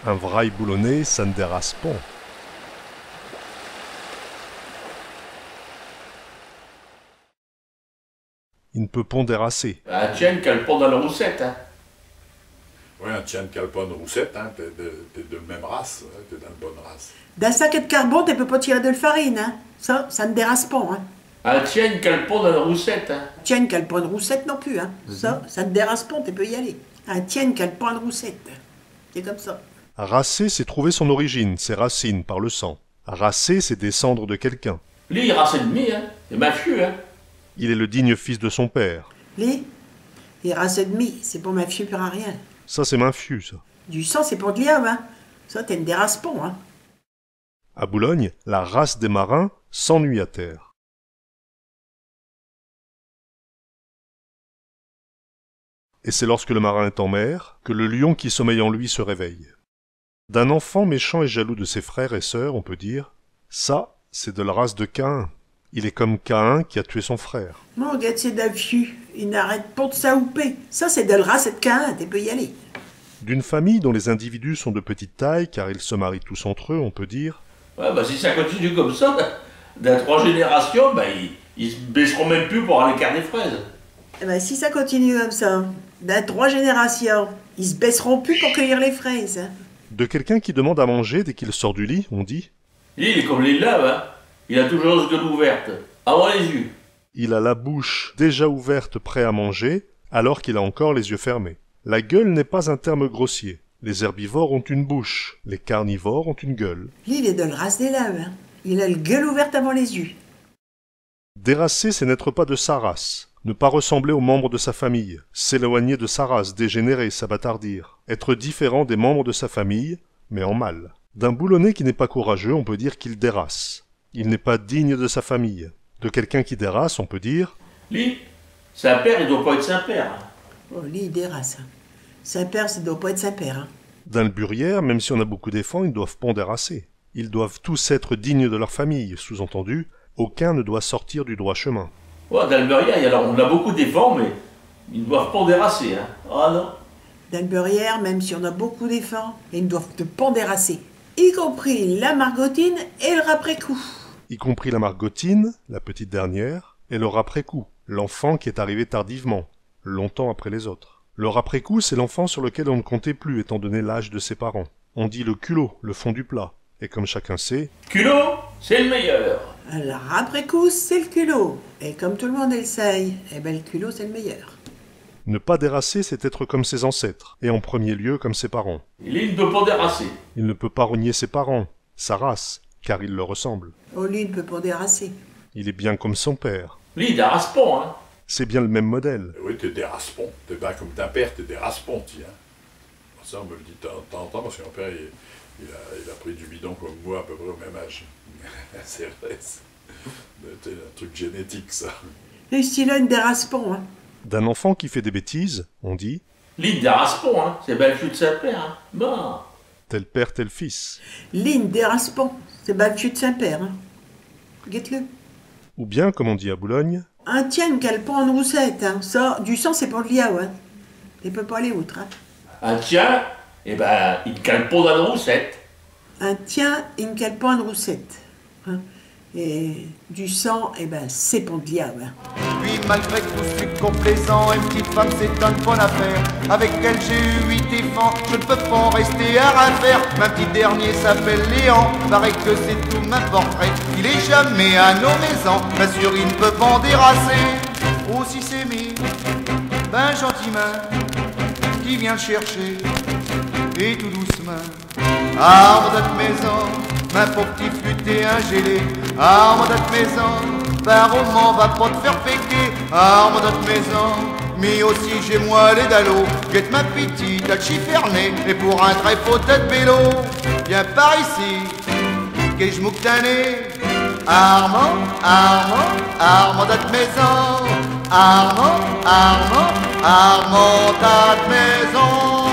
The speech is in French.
Un vrail boulonnais, ça ne dérasse pas. Il ne peut pas déracer. Un tien qui a le pont dans la roussette, hein. Oui, un tien qui a le pont de roussette, hein, t'es de même race, hein, t'es dans la bonne race. D'un sac de carbone, tu peux pas tirer de la farine, hein. Ça ne dérasse pas, hein. Un tien qui a le pont dans la roussette, hein. Tienne qui a le point de roussette non plus, hein. Ça ne dérasse pas, tu peux y aller. Un tienne qui a le point de roussette. C'est comme ça. Racer, c'est trouver son origine, ses racines, par le sang. Racer, c'est descendre de quelqu'un. Lui, il rase demi, hein. C'est mafieux, hein. Il est le digne fils de son père. Les races et demi, c'est pas mafieux pour rien. Ça, c'est mafieux, ça. Du sang, c'est pour de l'homme, hein. Ça, t'es une dérasse pas, hein. À Boulogne, la race des marins s'ennuie à terre. Et c'est lorsque le marin est en mer que le lion qui sommeille en lui se réveille. D'un enfant méchant et jaloux de ses frères et sœurs, on peut dire, ça, c'est de la race de Caïn. Il est comme Caïn qui a tué son frère. Mon gars, c'est d'affût. Il n'arrête pas de saouper. Ça, c'est de la race de Caïn, tu peux y aller. D'une famille dont les individus sont de petite taille, car ils se marient tous entre eux, on peut dire, Ouais, bah si ça continue comme ça, dans 3 générations, bah ils se baisseront même plus pour aller cueillir des fraises. Eh ben, si ça continue comme ça, dans 3 générations, ils se baisseront plus pour cueillir les fraises, hein. de quelqu'un qui demande à manger dès qu'il sort du lit, on dit, Lui, il est comme les laves, hein. Il a toujours la gueule ouverte, avant les yeux. il a la bouche déjà ouverte prêt à manger, alors qu'il a encore les yeux fermés. La gueule n'est pas un terme grossier. Les herbivores ont une bouche, les carnivores ont une gueule. Lui, il est de la race des laves, hein. Il a le gueule ouverte avant les yeux. Déracer, c'est n'être pas de sa race, ne pas ressembler aux membres de sa famille, s'éloigner de sa race, dégénérer, s'abattardir, être différent des membres de sa famille, mais en mal. D'un boulonnais qui n'est pas courageux, on peut dire qu'il dérace. Il n'est pas digne de sa famille. De quelqu'un qui dérace, on peut dire, Lui, Saint-Père, il doit pas être Saint-Père. Hein. Oh, lui, il dérace, hein. Saint-Père, ça doit pas être Saint-Père, hein. d'un Burière, même si on a beaucoup d'enfants, ils doivent pas déracer. Ils doivent tous être dignes de leur famille, sous-entendu, aucun ne doit sortir du droit chemin. Ouais, dans le Beurrier, alors on a beaucoup d'éléphants, mais ils ne doivent pas déracer, hein. Ah non. Dans le Beurrière, même si on a beaucoup d'éléphants, ils ne doivent te pas déracer. Y compris la margotine et le après-coup. Y compris la margotine, la petite dernière, et leur après-coup, l'enfant qui est arrivé tardivement, longtemps après les autres. Leur après-coup, c'est l'enfant sur lequel on ne comptait plus étant donné l'âge de ses parents. On dit le culot, le fond du plat. Et comme chacun sait, Culot, c'est le meilleur. Alors après-coup, c'est le culot. Et comme tout le monde le sait, eh ben le culot, c'est le meilleur. ne pas déracer, c'est être comme ses ancêtres, et en premier lieu comme ses parents. Il ne peut pas déracer. Il ne peut pas renier ses parents, sa race, car il leur ressemble. Oh, lui, il ne peut pas déracer. Il est bien comme son père. Lui, il dérace pas, hein. C'est bien le même modèle. Oui, t'es des raspons. T'es pas comme ta père, t'es des raspons, tiens. Ça, on me le dit de temps en temps, parce que mon père, il a pris du bidon comme moi, à peu près au même âge. C'est vrai, c'est un truc génétique, ça. Lui, style-là, il ne dérace pas, hein. D'un enfant qui fait des bêtises, on dit Lui, il dérace pas, hein. C'est Belfiu de Saint-Père, hein. Bon. tel père, tel fils. Lui, il ne dérace pas. C'est Balchu de Saint-Père, hein. Guette-le. Ou bien, comme on dit à Boulogne, Un tien qui a le pont en roussette, hein. Ça, du sang, c'est pour le liao, hein. Il peut pas aller outre, hein. Un tien, eh ben, il cale pas dans la roussette. Un tien, il ne cale pas en roussette, hein. Et du sang, eh ben, c'est pour le liao, hein. Puis malgré tout ce truc complaisant, une petite femme c'est une bonne affaire. Avec elle j'ai eu 8 enfants, je ne peux pas en rester à rien faire. Ma petite dernier s'appelle Léon, paraît que c'est tout ma portrait. Il est jamais à nos maisons, bien sûr il ne peut pas en déracer. Aussi c'est mis, ben gentiment, qui vient le chercher, et tout doucement. Ah, mon notre maison, ma pauvre petit flûté ingélé. Ah, mon notre maison, par roman va pas te faire péquer. Ah, mon notre maison, mais aussi j'ai moi les dallos. Guette ma petite à chifferner, et pour un très faux tête vélo. Viens par ici, que je mouctané. Armand, Armand, Armand notre maison. Armand, Armand, Armand ta maison.